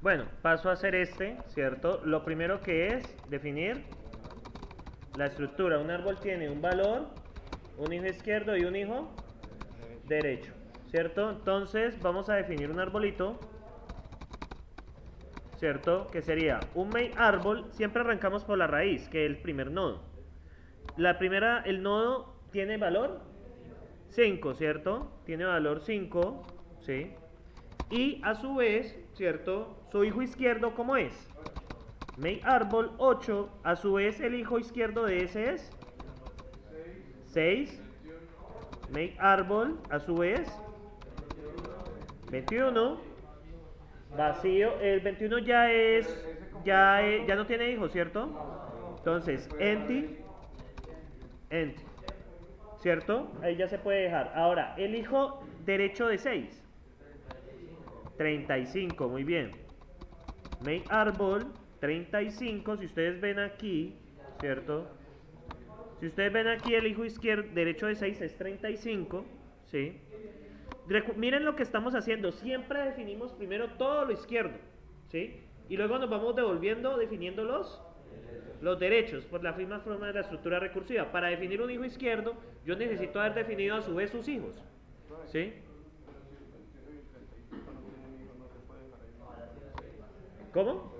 Bueno, paso a hacer ¿cierto? Lo primero que es definir la estructura. Un árbol tiene un valor, un hijo izquierdo y un hijo derecho, ¿cierto? Entonces vamos a definir un arbolito, ¿cierto? Que sería un main árbol. Siempre arrancamos por la raíz, que es el primer nodo. El nodo tiene valor 5, ¿cierto? Tiene valor 5, ¿sí? Y a su vez, ¿cierto? Su hijo izquierdo, ¿cómo es? Main árbol 8, a su vez el hijo izquierdo de ese es 6. Main árbol, a su vez 21. Vacío, el 21 ya no tiene hijos, ¿cierto? Entonces, empty, ¿cierto? Ahí ya se puede dejar. Ahora, el hijo derecho de 6, 35, muy bien. Make árbol 35, si ustedes ven aquí, ¿cierto? Si ustedes ven aquí, el hijo derecho de 6 es 35, ¿sí? Miren lo que estamos haciendo, siempre definimos primero todo lo izquierdo, ¿sí? Y luego nos vamos devolviendo definiendo los derechos, por la misma forma de la estructura recursiva. Para definir un hijo izquierdo, yo necesito haber definido a su vez sus hijos, ¿sí? ¿Cómo?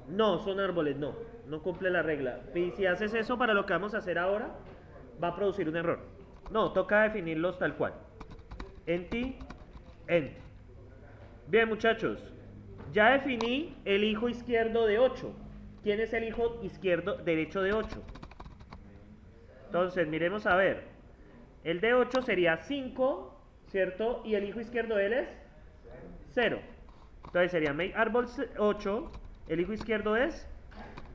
No, son árboles, no cumple la regla. Y si haces eso para lo que vamos a hacer ahora, va a producir un error. No, toca definirlos tal cual. Empty, empty. Bien, muchachos, ya definí el hijo izquierdo de 8. ¿Quién es el hijo izquierdo derecho de 8? Entonces, miremos a ver. El de 8 sería 5, ¿cierto? Y el hijo izquierdo de él es 0. Entonces sería make árbol 8. El hijo izquierdo es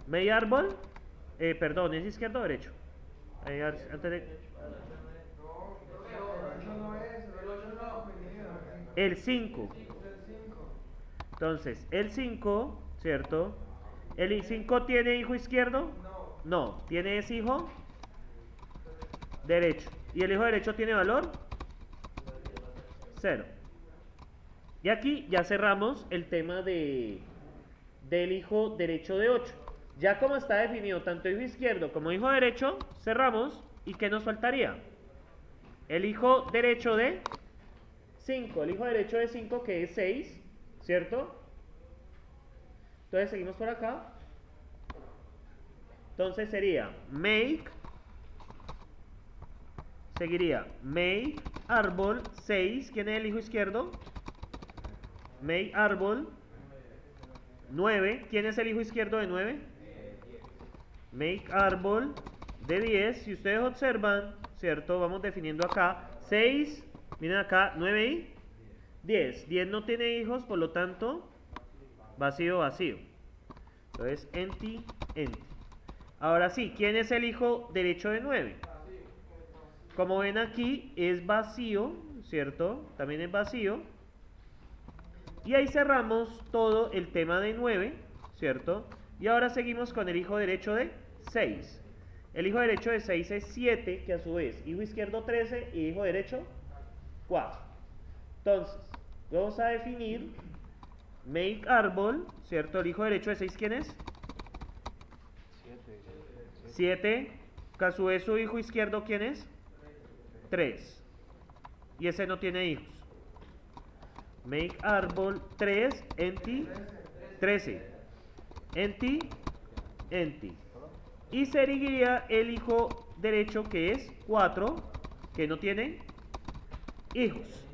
make árbol. Perdón, ¿es izquierdo o derecho? Antes de... El 5. Entonces, el 5, ¿cierto? ¿El 5 tiene hijo izquierdo? No. ¿Tiene ese hijo? Derecho. ¿Y el hijo derecho tiene valor? 0. Y aquí ya cerramos el tema del hijo derecho de 8. Ya como está definido tanto hijo izquierdo como hijo derecho, cerramos. ¿Y qué nos faltaría? El hijo derecho de 5. El hijo derecho de 5 que es 6, ¿cierto? Entonces seguimos por acá. Entonces sería seguiría make árbol 6. ¿Quién es el hijo izquierdo? Make árbol 9. ¿Quién es el hijo izquierdo de 9? Make árbol de 10. Si ustedes observan, ¿cierto? Vamos definiendo acá 6, miren acá 9 y 10. 10 no tiene hijos, por lo tanto vacío, vacío. Entonces empty, empty. Ahora sí, ¿quién es el hijo derecho de 9? Como ven aquí es vacío, ¿cierto? También es vacío. Y ahí cerramos todo el tema de 9, ¿cierto? Y ahora seguimos con el hijo derecho de 6. El hijo derecho de 6 es 7, que a su vez hijo izquierdo 13 y hijo derecho 4. Entonces, vamos a definir make árbol, ¿cierto? El hijo derecho de 6, ¿quién es? 7. Que a su vez su hijo izquierdo, ¿quién es? 3. Y ese no tiene hijos. Make árbol 3, empty, 13. Empty, empty. Y seguiría el hijo derecho que es 4, que no tiene hijos.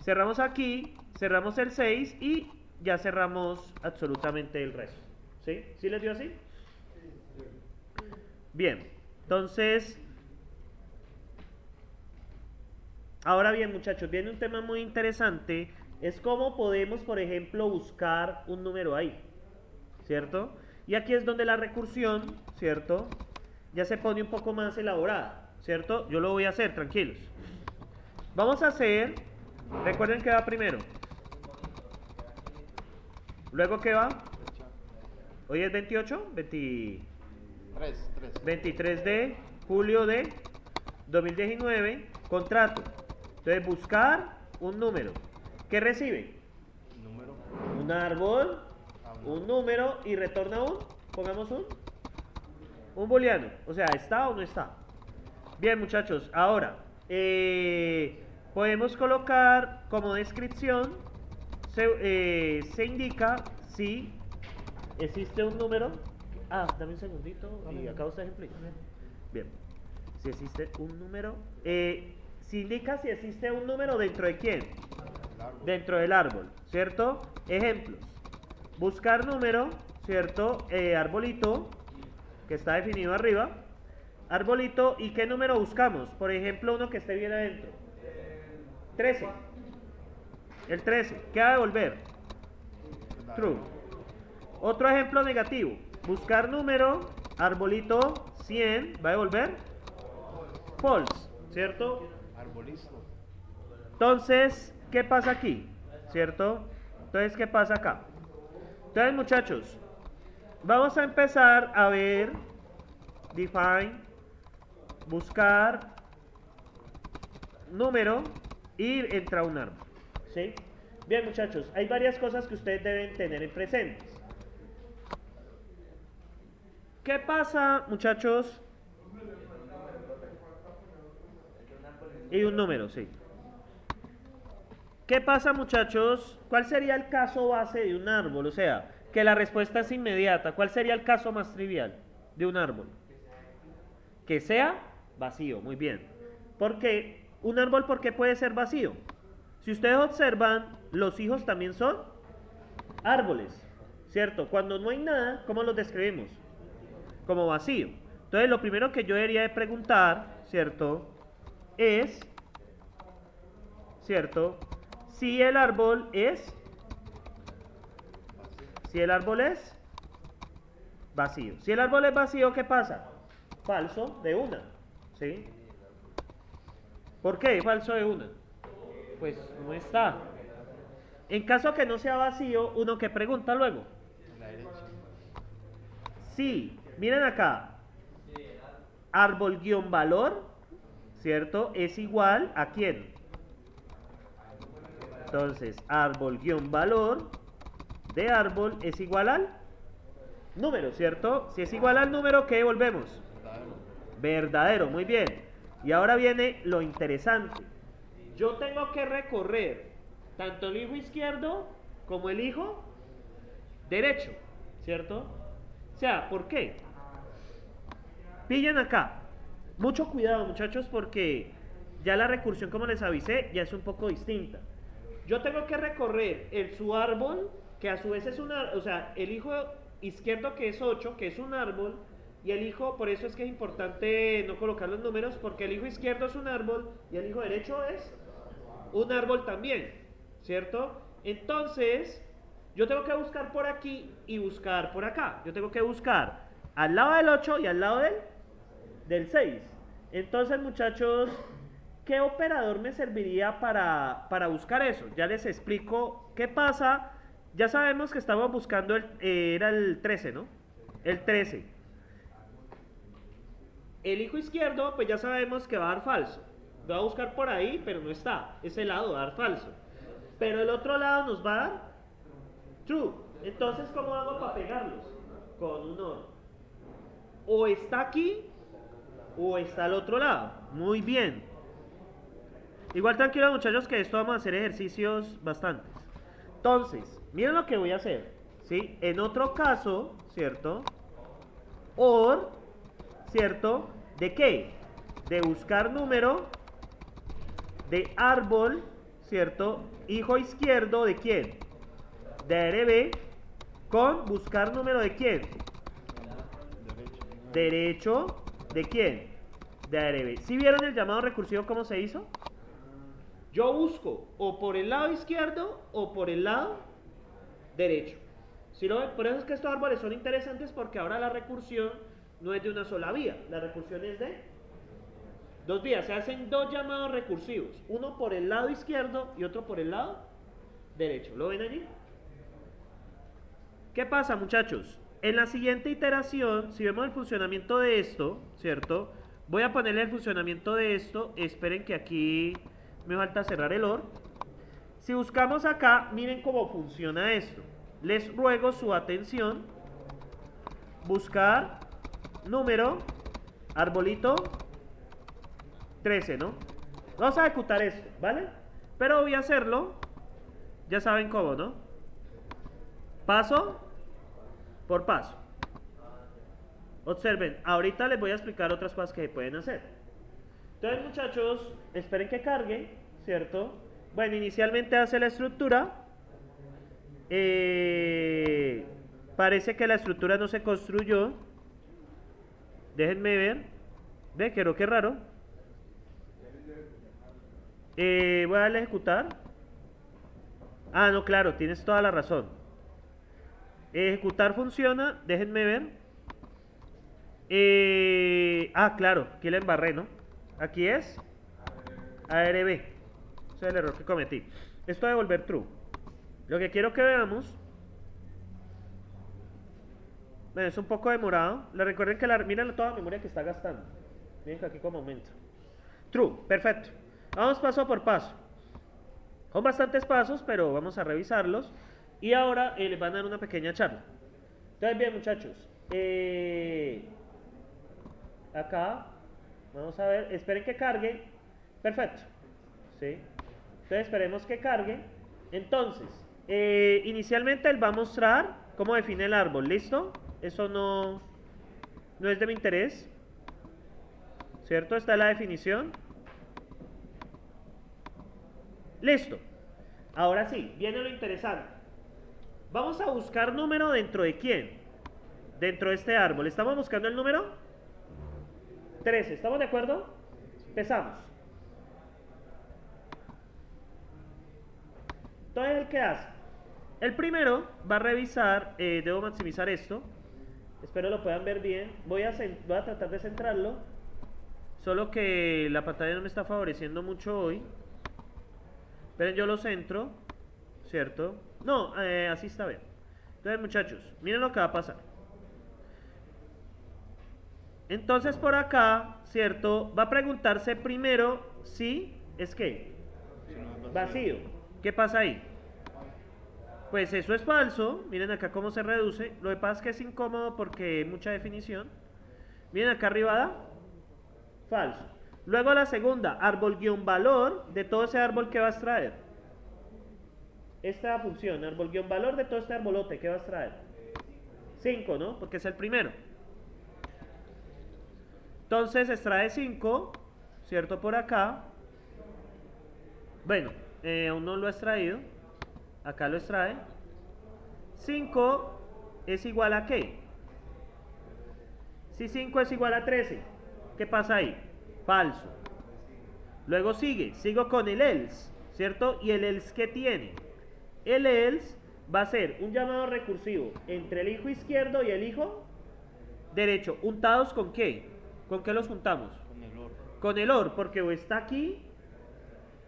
Cerramos aquí, cerramos el 6 y ya cerramos absolutamente el resto. ¿Sí? ¿Sí les dio así? Bien, entonces... Ahora bien, muchachos, viene un tema muy interesante, es cómo podemos, por ejemplo, buscar un número ahí, ¿cierto? Y aquí es donde la recursión, ¿cierto? Ya se pone un poco más elaborada, ¿cierto? Yo lo voy a hacer, tranquilos. Vamos a hacer, recuerden que va primero. ¿Luego qué va? Hoy es 28, 23 de julio de 2019, contrato. Entonces buscar un número. ¿Qué recibe? Número. Un árbol, un número y retorna pongamos un booleano. O sea, ¿está o no está? Bien, muchachos, ahora podemos colocar como descripción, se indica si existe un número. Dame un segundito y acabo este ejemplo. Bien, si existe un número, se indica si existe un número dentro de quién, dentro del árbol, ¿cierto? Ejemplos: buscar número, ¿cierto? Arbolito, que está definido arriba. Arbolito, ¿y qué número buscamos? Por ejemplo, uno que esté bien adentro. 13. El 13. ¿Qué va a devolver? True. Otro ejemplo negativo. Buscar número, arbolito 100, ¿va a devolver? False, ¿cierto? Arbolito. Entonces, ¿qué pasa aquí? ¿Cierto? Entonces, ¿qué pasa acá? Entonces, muchachos, vamos a empezar a ver define, buscar número y entra un árbol. ¿Sí? Bien, muchachos, hay varias cosas que ustedes deben tener en presentes. ¿Qué pasa, muchachos? Y un número, sí. ¿Qué pasa, muchachos? ¿Cuál sería el caso base de un árbol? O sea, que la respuesta es inmediata. ¿Cuál sería el caso más trivial de un árbol? Que sea vacío, muy bien. ¿Por qué? Un árbol, ¿por qué puede ser vacío? Si ustedes observan, los hijos también son árboles, ¿cierto? Cuando no hay nada, ¿cómo los describimos? Como vacío. Entonces, lo primero que yo debería de preguntar, ¿cierto? Es, ¿cierto? Si el árbol es vacío. Si el árbol es vacío, ¿qué pasa? Falso de una, ¿sí? ¿Por qué falso de una? Pues no está. En caso que no sea vacío, uno que pregunta luego. La derecha. Sí, miren acá. Árbol-valor, ¿cierto? Es igual a ¿quién? Entonces, árbol-valor de árbol es igual al número, ¿cierto? Si es igual al número, ¿qué devolvemos? Verdadero, muy bien. Y ahora viene lo interesante. Yo tengo que recorrer tanto el hijo izquierdo como el hijo derecho, ¿cierto? O sea, ¿por qué? Pillan acá. Mucho cuidado, muchachos, porque ya la recursión, como les avisé, ya es un poco distinta. Yo tengo que recorrer su árbol, que a su vez es o sea, el hijo izquierdo, que es 8, que es un árbol, y el hijo, por eso es que es importante no colocar los números, porque el hijo izquierdo es un árbol y el hijo derecho es un árbol también, ¿cierto? Entonces, yo tengo que buscar por aquí y buscar por acá. Yo tengo que buscar al lado del 8 y al lado del 6. Entonces, muchachos, ¿qué operador me serviría para buscar eso? Ya les explico qué pasa. Ya sabemos que estábamos buscando, era el 13, ¿no? El 13. El hijo izquierdo, pues ya sabemos que va a dar falso. Lo va a buscar por ahí, pero no está. Ese lado va a dar falso. Pero el otro lado nos va a dar true. Entonces, ¿cómo hago para pegarlos? Con un OR. O está aquí, o está al otro lado. Muy bien. Igual tranquilos, muchachos, que esto vamos a hacer ejercicios bastantes. Entonces, miren lo que voy a hacer, ¿sí? En otro caso, ¿cierto? OR, ¿cierto? ¿De qué? De buscar número de árbol, ¿cierto? Hijo izquierdo, ¿de quién? De RB, con buscar número de quién? Derecho, ¿de quién? De ARB. ¿Sí vieron el llamado recursivo cómo se hizo? Yo busco o por el lado izquierdo o por el lado derecho. ¿Sí lo ven? Por eso es que estos árboles son interesantes, porque ahora la recursión no es de una sola vía. La recursión es de dos vías. Se hacen dos llamados recursivos. Uno por el lado izquierdo y otro por el lado derecho. ¿Lo ven allí? ¿Qué pasa, muchachos? En la siguiente iteración, si vemos el funcionamiento de esto, ¿cierto? Voy a ponerle el funcionamiento de esto. Esperen que aquí me falta cerrar el OR. Si buscamos acá, miren cómo funciona esto. Les ruego su atención. Buscar número, arbolito 13, ¿no? Vamos a ejecutar esto, ¿vale? Pero voy a hacerlo, ya saben cómo, ¿no? Paso por paso. Observen, ahorita les voy a explicar otras cosas que pueden hacer. Entonces, muchachos, esperen que cargue, ¿cierto? Bueno, inicialmente hace la estructura. Parece que la estructura no se construyó. Déjenme ver. Ve, creo que raro. Voy a darle a ejecutar. Ah, no, claro, tienes toda la razón. Ejecutar funciona, déjenme ver. Claro, aquí la embarré, ¿no? Aquí es ARB. Ese es el error que cometí. Esto de volver true. Lo que quiero que veamos. Bueno, es un poco demorado. Le recuerden que miren toda la memoria que está gastando. Miren que aquí como aumenta. True, perfecto. Vamos paso por paso. Son bastantes pasos, pero vamos a revisarlos. Y ahora les van a dar una pequeña charla. Entonces, bien, muchachos. Acá, vamos a ver. Esperen que cargue. Perfecto. ¿Sí? Entonces, esperemos que cargue. Entonces, inicialmente él va a mostrar cómo define el árbol. ¿Listo? Eso no es de mi interés. ¿Cierto? Está la definición. Listo. Ahora sí, viene lo interesante. Vamos a buscar número dentro de quién. Dentro de este árbol. ¿Estamos buscando el número? 13. ¿Estamos de acuerdo? Empezamos. Entonces, ¿qué hace? El primero va a revisar, debo maximizar esto. Espero lo puedan ver bien. Voy a tratar de centrarlo. Solo que la pantalla no me está favoreciendo mucho hoy. Esperen, yo lo centro, ¿cierto? No, así está bien. Entonces, muchachos, miren lo que va a pasar. Entonces, por acá, ¿cierto? Va a preguntarse primero si es que vacío. ¿Qué pasa ahí? Pues eso es falso. Miren acá cómo se reduce. Lo que pasa es que es incómodo porque hay mucha definición. Miren acá arriba da falso. Luego la segunda, árbol-valor de todo ese árbol que va a extraer. Esta función, árbol-valor de todo este arbolote, ¿qué va a extraer? 5, ¿no? Porque es el primero. Entonces extrae 5, ¿cierto? Por acá. Bueno, aún no lo ha extraído. Acá lo extrae. 5 es igual a ¿qué? Si 5 es igual a 13, ¿qué pasa ahí? Falso. Luego sigo con el else, ¿cierto? ¿Y el else qué tiene? El else va a ser un llamado recursivo entre el hijo izquierdo y el hijo derecho. ¿Juntados con qué? ¿Con qué los juntamos? Con el or. Con el or, porque o está aquí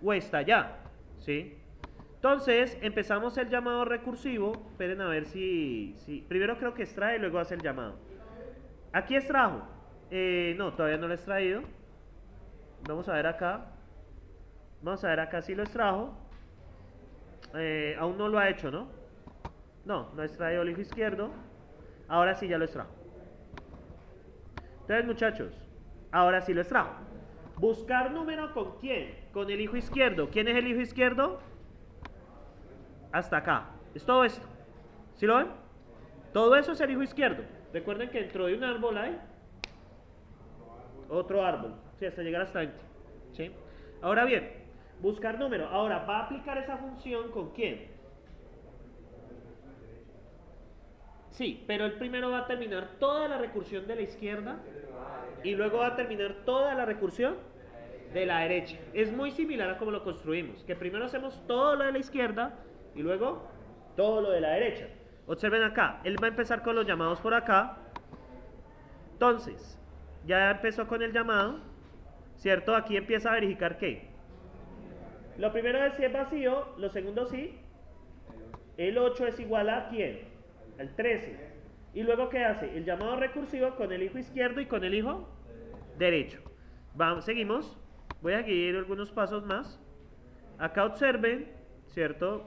o está allá, ¿sí? Entonces, empezamos el llamado recursivo. Esperen a ver si primero creo que extrae y luego hace el llamado. Aquí extrajo. No, todavía no lo he extraído. Vamos a ver acá. Vamos a ver acá si lo extrajo. Aún no lo ha hecho, ¿no? No ha extraído el hijo izquierdo. Ahora sí ya lo extrajo. Entonces, muchachos, ahora sí lo extrajo. Buscar número con quién. Con el hijo izquierdo. ¿Quién es el hijo izquierdo? Hasta acá. Es todo esto. ¿Sí lo ven? Todo eso es el hijo izquierdo. Recuerden que dentro de un árbol hay otro árbol. Sí, hasta llegar hasta 20. ¿Sí? Ahora bien, buscar número. Ahora, ¿va a aplicar esa función con quién? Sí, pero el primero va a terminar toda la recursión de la izquierda y luego va a terminar toda la recursión de la derecha. Es muy similar a como lo construimos, que primero hacemos todo lo de la izquierda y luego todo lo de la derecha. Observen acá, él va a empezar con los llamados por acá. Entonces, ya empezó con el llamado, ¿cierto? Aquí empieza a verificar qué. Lo primero es si es vacío, lo segundo sí. El 8 es igual a ¿quién? Al 13. Y luego ¿qué hace? El llamado recursivo con el hijo izquierdo y con el hijo derecho. Vamos, seguimos. Voy a seguir algunos pasos más. Acá observen, ¿cierto?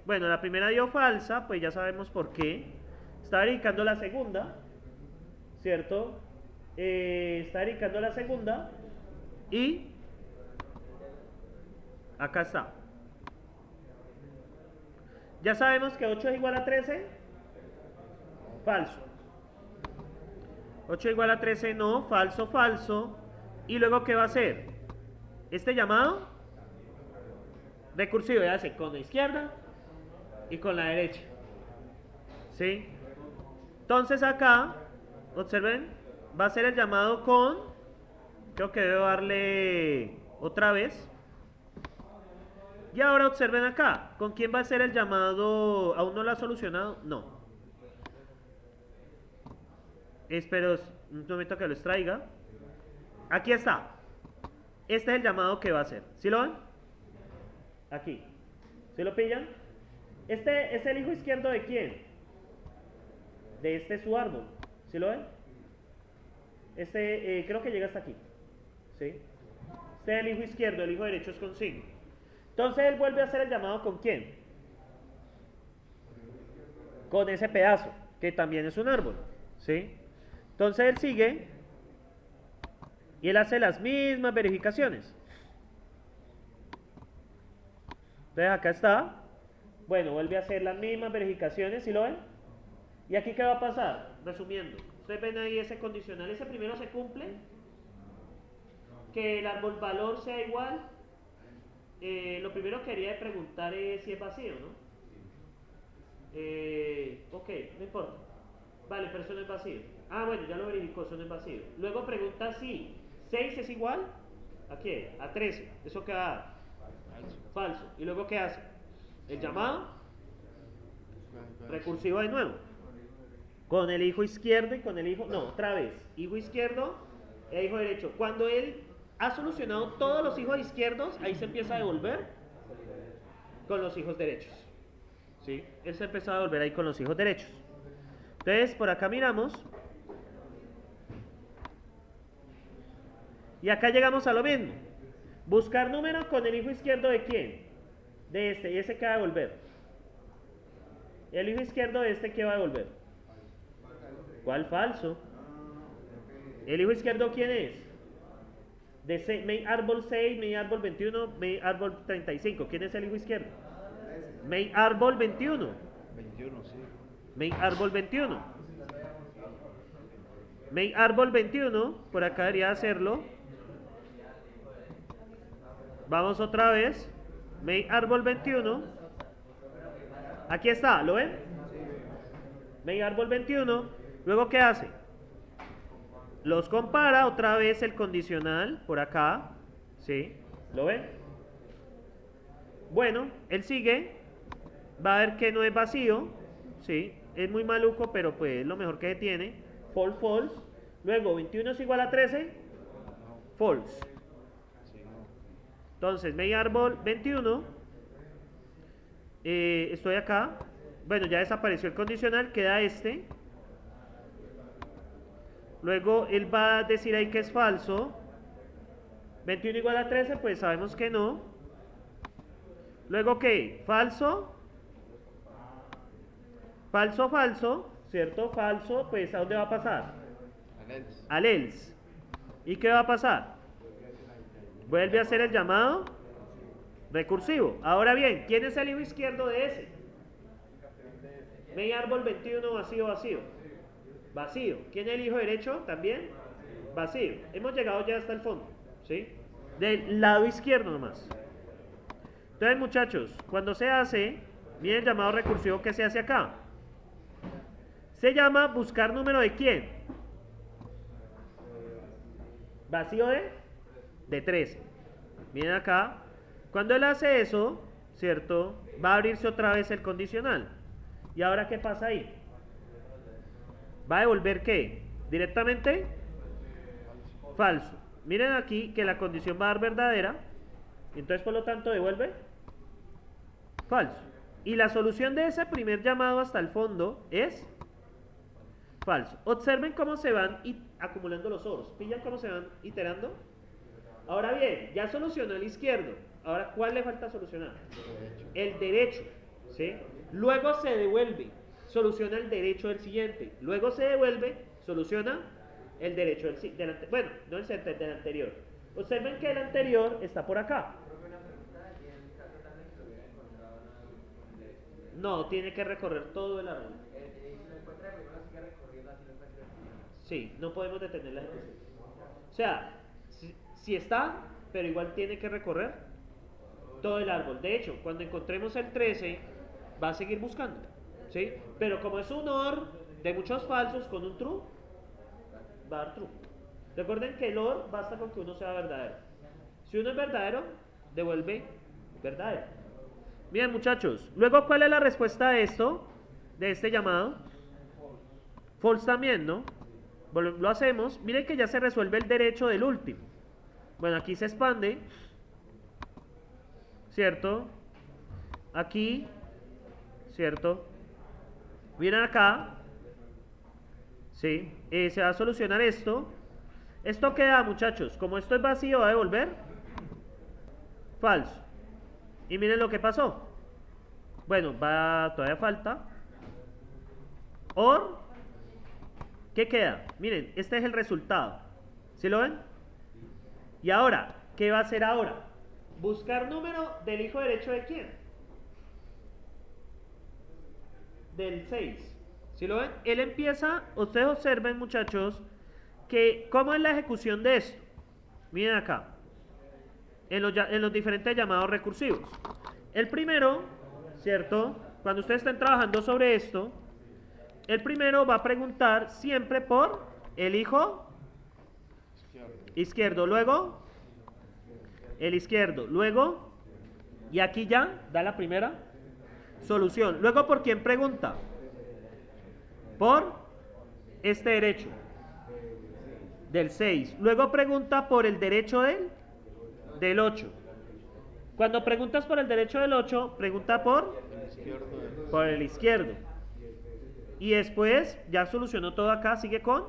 Bueno, la primera dio falsa, pues ya sabemos por qué. Está verificando la segunda, ¿cierto? Está verificando la segunda y acá está. Ya sabemos que 8 es igual a 13. Falso. 8 igual a 13, no. Falso, falso. Y luego, ¿qué va a hacer? Este llamado recursivo ya hace con la izquierda y con la derecha. ¿Sí? Entonces acá, observen, va a ser el llamado con, creo que debo darle otra vez. Y ahora observen acá, ¿con quién va a ser el llamado? ¿Aún no lo ha solucionado? No. Espero un momento que lo extraiga. Aquí está. Este es el llamado que va a hacer. ¿Sí lo ven? Aquí. ¿Sí lo pillan? Este es el hijo izquierdo de quién? De este su árbol. ¿Sí lo ven? Este creo que llega hasta aquí. ¿Sí? Este es el hijo izquierdo, el hijo derecho es con 5. Entonces él vuelve a hacer el llamado ¿con quién? Con ese pedazo, que también es un árbol. ¿Sí? Entonces él sigue y él hace las mismas verificaciones. Entonces acá está. Bueno, vuelve a hacer las mismas verificaciones, ¿sí lo ven? ¿Y aquí qué va a pasar? Resumiendo, ustedes ven ahí ese condicional, ese primero se cumple, que el árbol valor sea igual. Lo primero que quería preguntar es si es vacío, ¿no? Ok, no importa. Vale, pero eso no es vacío. Ah, bueno, ya lo verificó, eso no es vacío. Luego pregunta si 6 es igual ¿a qué? A 13. Eso queda falso. ¿Y luego qué hace? El llamado recursivo de nuevo. Con el hijo izquierdo y con el hijo... No, otra vez. Hijo izquierdo e hijo derecho. Cuando él ha solucionado todos los hijos izquierdos, ahí se empieza a devolver con los hijos derechos. ¿Sí? Él se empieza a devolver ahí con los hijos derechos. Entonces, por acá miramos. Y acá llegamos a lo mismo. Buscar número con el hijo izquierdo de quién? De este. Y ese que va a devolver. El hijo izquierdo de este que va a devolver. ¿Cuál falso? ¿El hijo izquierdo quién es? De main árbol 6, main árbol 21, main árbol 35. ¿Quién es el hijo izquierdo? Main árbol 21. 21, sí. Main árbol 21. Main árbol 21. Por acá debería hacerlo. Vamos otra vez. Main árbol 21. Aquí está, ¿lo ven? Main árbol 21. Luego, ¿qué hace? Los compara, otra vez el condicional, por acá. ¿Sí? ¿Lo ven? Bueno, él sigue. Va a ver que no es vacío. ¿Sí? Es muy maluco, pero pues es lo mejor que tiene. False, false. Luego, 21 es igual a 13. False. Entonces, main árbol 21. Estoy acá. Bueno, ya desapareció el condicional. Queda este. Luego él va a decir ahí que es falso. 21 igual a 13, pues sabemos que no. Luego, ¿qué? Falso. Falso, falso. ¿Cierto? Falso, pues ¿a dónde va a pasar? Al else. ¿Y qué va a pasar? Vuelve a hacer el llamado recursivo. Ahora bien, ¿quién es el hijo izquierdo de ese? Main árbol 21, vacío, vacío. Vacío. ¿Quién es el hijo derecho? También vacío. Hemos llegado ya hasta el fondo, ¿sí? Del lado izquierdo nomás. Entonces, muchachos, cuando se hace, miren el llamado recursivo que se hace acá. Se llama buscar número de quién. Vacío de 13. Miren acá. Cuando él hace eso, ¿cierto? Va a abrirse otra vez el condicional. ¿Y ahora qué pasa ahí? ¿Va a devolver qué? ¿Directamente? Falso. Miren aquí que la condición va a dar verdadera. Entonces, por lo tanto, devuelve falso. Y la solución de ese primer llamado hasta el fondo es falso. Observen cómo se van acumulando los oros. ¿Pillan cómo se van iterando? Ahora bien, ya solucionó el izquierdo. Ahora, ¿cuál le falta solucionar? Derecho. El derecho, ¿sí? Luego se devuelve, soluciona el derecho del siguiente. Luego se devuelve, soluciona el derecho bueno, no del anterior. Observen que el anterior está por acá. No, tiene que recorrer todo el árbol. Sí, no podemos detener la ejecución. O sea, si está, pero igual tiene que recorrer todo el árbol. De hecho, cuando encontremos el 13, va a seguir buscando, ¿sí? Pero como es un OR de muchos falsos con un true, va a dar true. Recuerden que el OR basta con que uno sea verdadero. Si uno es verdadero, devuelve verdadero. Bien, muchachos. Luego, ¿cuál es la respuesta a esto? De este llamado. False también, ¿no? Lo hacemos. Miren que ya se resuelve el derecho del último. Bueno, aquí se expande, ¿cierto? Aquí, ¿cierto? Miren acá, ¿sí? Se va a solucionar esto. Esto queda, muchachos, como esto es vacío, va a devolver falso. Y miren lo que pasó. Bueno, todavía falta. OR, ¿qué queda? Miren, este es el resultado. ¿Sí lo ven? Y ahora, ¿qué va a hacer ahora? Buscar número del hijo derecho de quién. Del 6. ¿Sí lo ven? Él empieza, ustedes observen, muchachos, que cómo es la ejecución de esto. Miren acá. En los diferentes llamados recursivos. El primero, ¿cierto? Cuando ustedes estén trabajando sobre esto, el primero va a preguntar siempre por el hijo izquierdo. Luego, el izquierdo. Luego, y aquí ya da la primera solución. Luego, ¿por quién pregunta? Por este derecho. Del 6. Luego pregunta por el derecho del 8. Cuando preguntas por el derecho del 8, pregunta por el izquierdo. Y después ya solucionó todo acá, sigue con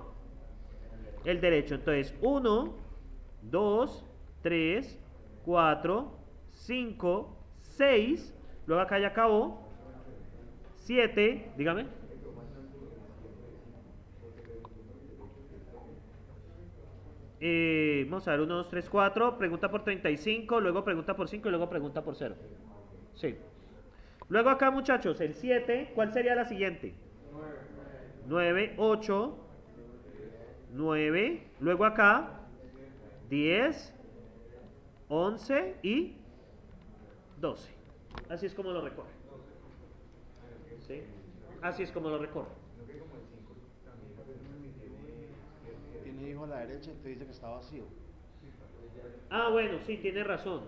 el derecho. Entonces, 1, 2, 3, 4, 5, 6. Luego acá ya acabó. 7, dígame. Vamos a ver, 1, 2, 3, 4, pregunta por 35, luego pregunta por 5 y luego pregunta por 0. Sí. Luego acá, muchachos, el 7, ¿cuál sería la siguiente? 9, 8, 9, luego acá, 10, 11 y 12. Así es como lo recorre. ¿Sí? Así es como lo recorre. Tiene hijo a la derecha y te dice que está vacío. Ah, bueno, sí, tiene razón.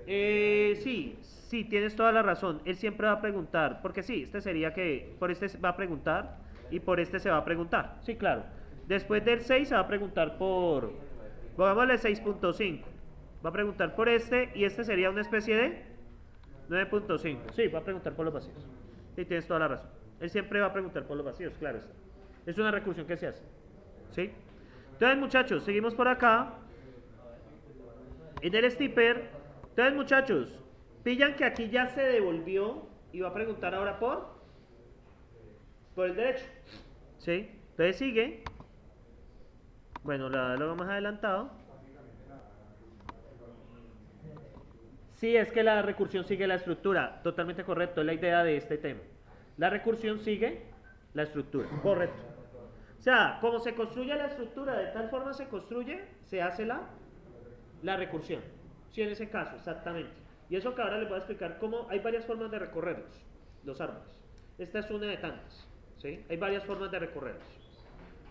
Sí, tienes toda la razón. Él siempre va a preguntar, porque sí, este sería que por este va a preguntar y por este se va a preguntar. Sí, claro. Después del 6 se va a preguntar pongámosle 6.5. Va a preguntar por este y este sería una especie de 9.5. Sí, va a preguntar por los vacíos. Sí, tienes toda la razón. Él siempre va a preguntar por los vacíos, claro está. Es una recursión que se hace. ¿Sí? Entonces, muchachos, seguimos por acá. En el stipper. Entonces, muchachos, pillan que aquí ya se devolvió y va a preguntar ahora por el derecho. ¿Sí? Entonces sigue. Bueno, lo hago más adelantado. Sí, es que la recursión sigue la estructura. Totalmente correcto, es la idea de este tema. La recursión sigue la estructura. Correcto. O sea, como se construye la estructura, de tal forma se construye, se hace la recursión. Sí, en ese caso, exactamente. Y eso que ahora les voy a explicar cómo hay varias formas de recorrerlos, los árboles. Esta es una de tantas, ¿sí? Hay varias formas de recorrerlos.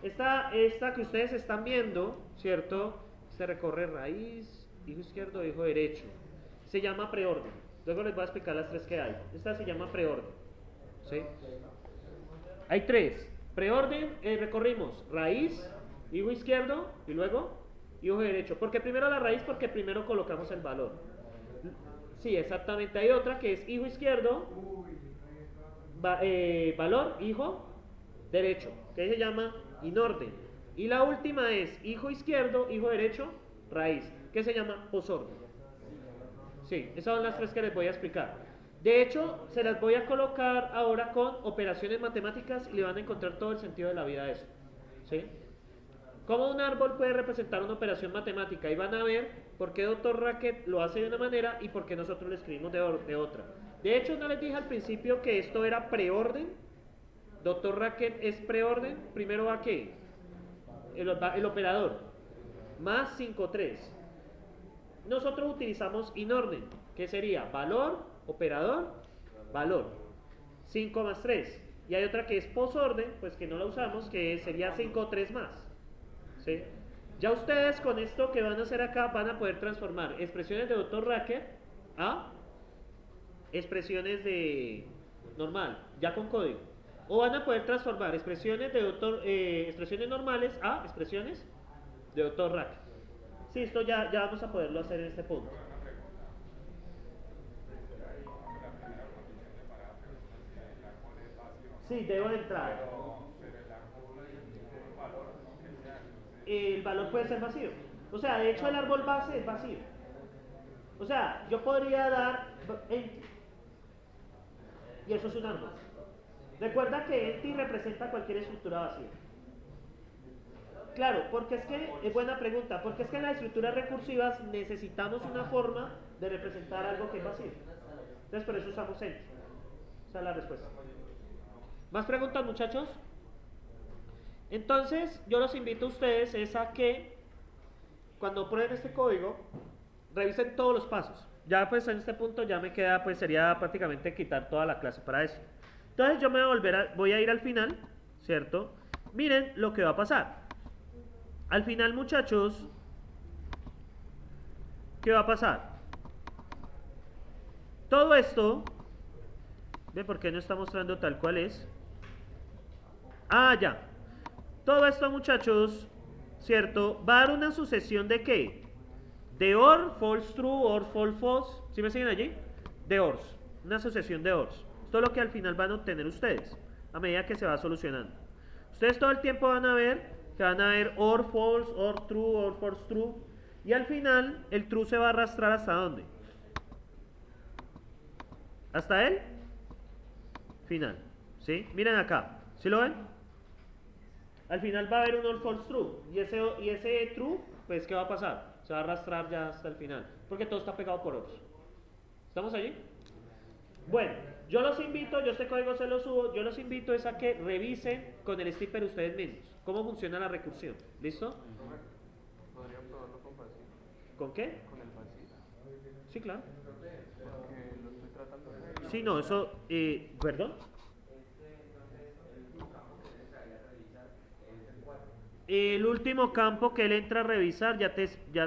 Esta que ustedes están viendo, ¿cierto? Se recorre raíz, hijo izquierdo, hijo derecho. Se llama preorden. Luego les voy a explicar las tres que hay. Esta se llama preorden, ¿sí? Hay tres. Preorden, recorrimos raíz, hijo izquierdo y luego hijo derecho. ¿Por qué primero la raíz? Porque primero colocamos el valor. Sí, exactamente. Hay otra que es hijo izquierdo, valor, hijo derecho, que se llama inorden. Y la última es hijo izquierdo, hijo derecho, raíz, que se llama posorden. Sí, esas son las tres que les voy a explicar. De hecho, se las voy a colocar ahora con operaciones matemáticas y le van a encontrar todo el sentido de la vida a eso. ¿Sí? ¿Cómo un árbol puede representar una operación matemática? Y van a ver por qué Dr. Racket lo hace de una manera y por qué nosotros lo escribimos de otra. De hecho, no les dije al principio que esto era preorden. Dr. Racket es preorden. Primero va ¿qué? El operador. Más 5, 3. Nosotros utilizamos inorden, que sería valor, operador, valor. 5 más 3. Y hay otra que es posorden, pues que no la usamos, que sería 5, 3 más. ¿Sí? Ya ustedes con esto que van a hacer acá van a poder transformar expresiones de Dr. Racket a expresiones de normal, ya con código. O van a poder transformar expresiones de expresiones normales a expresiones de Dr. Racket. Sí, esto ya vamos a poderlo hacer en este punto. Sí, debo entrar. El valor puede ser vacío. O sea, de hecho el árbol base es vacío. O sea, yo podría dar empty. Y eso es un árbol. Recuerda que empty representa cualquier estructura vacía. Claro, porque es que, es buena pregunta, porque es que en las estructuras recursivas necesitamos una forma de representar algo que es vacío. Entonces por eso usamos empty. Esa es la respuesta. ¿Más preguntas, muchachos? Entonces, yo los invito a ustedes es a que cuando prueben este código, revisen todos los pasos. Ya pues en este punto ya me queda, pues sería prácticamente quitar toda la clase para eso. Entonces yo me voy a ir al final, ¿cierto? Miren lo que va a pasar. Al final, muchachos, ¿qué va a pasar? Todo esto, ¿ve por qué no está mostrando tal cual es? Ah, ya. Todo esto, muchachos, ¿cierto? Va a dar una sucesión de ¿qué? De OR, false true, OR, false false. ¿Sí me siguen allí? De ORs. Una sucesión de ORs. Esto es lo que al final van a obtener ustedes, a medida que se va solucionando. Ustedes todo el tiempo van a ver que van a ver OR, false, OR, true, OR, false, true. Y al final, el true se va a arrastrar ¿hasta dónde? ¿Hasta el final? ¿Sí? Miren acá. ¿Sí lo ven? Al final va a haber un OR, false, true. Y ese true, pues, ¿qué va a pasar? Se va a arrastrar ya hasta el final. Porque todo está pegado por ORs. ¿Estamos allí? Bueno, yo los invito, yo este código se lo subo, yo los invito es a que revisen con el stripper ustedes mismos cómo funciona la recursión. ¿Listo? ¿Podría probarlo con Facil? ¿Con qué? Con el Facil. Sí, claro. Porque lo estoy tratando de... Sí, no, eso, ¿perdón? El último campo que él entra a revisar, ya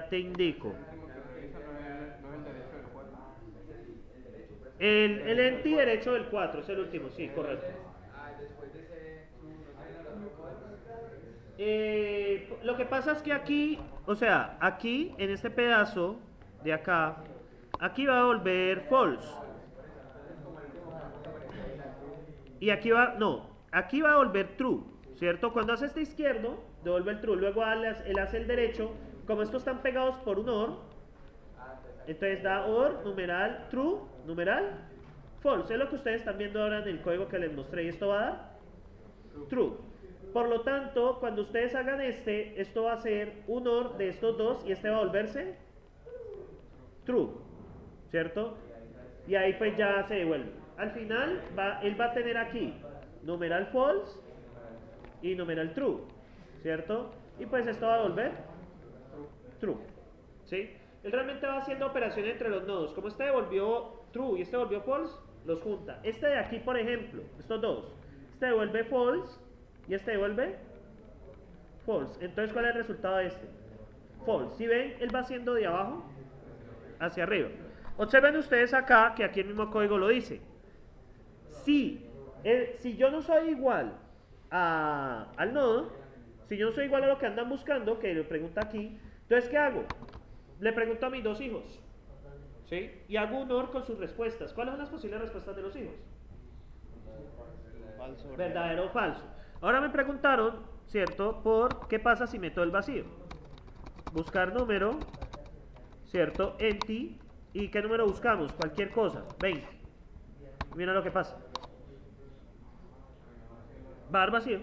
te indico. El último que revisa no es el derecho del 4. El empty derecho del 4 es el último, sí, correcto. Lo que pasa es que aquí, o sea, aquí en este pedazo de acá, aquí va a volver false. Y aquí va, no, aquí va a volver true, ¿cierto? Cuando hace este izquierdo, devuelve el true, luego él hace el derecho, como estos están pegados por un OR, entonces da OR, numeral, true, numeral, false. Es lo que ustedes están viendo ahora en el código que les mostré. Y esto va a dar true. Por lo tanto, cuando ustedes hagan esto va a ser un OR de estos dos y este va a volverse true, ¿cierto? Y ahí pues ya se devuelve. Al final, él va a tener aquí numeral false y numeral true, ¿cierto? Y pues esto va a volver true, ¿sí? Él realmente va haciendo operaciones entre los nodos. Como este devolvió true y este devolvió false, los junta. Este de aquí, por ejemplo, estos dos, este devuelve false y este devuelve false. Entonces, ¿cuál es el resultado de este? False. Si ven, él va haciendo de abajo hacia arriba. Observen ustedes acá que aquí el mismo código lo dice. Si yo no soy igual al nodo, si yo no soy igual a lo que andan buscando, que le pregunta aquí, entonces ¿qué hago? Le pregunto a mis dos hijos, ¿sí? Y hago un OR con sus respuestas. ¿Cuáles son las posibles respuestas de los hijos? Falso. Verdadero o falso. Ahora me preguntaron, ¿cierto? Por qué pasa si meto el vacío. Buscar número, ¿cierto? Empty, ¿Y qué número buscamos? Cualquier cosa. 20. Mira lo que pasa. Va a dar vacío.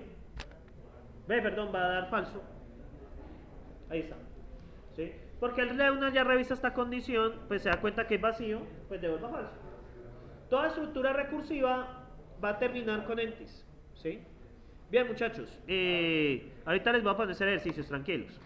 Perdón, va a dar falso. Ahí está. ¿Sí? Porque el Reuna ya revisa esta condición, pues se da cuenta que es vacío, pues devuelva falso. Toda estructura recursiva va a terminar con entis. ¿Sí? Bien, muchachos. Ahorita les voy a poner ejercicios, tranquilos.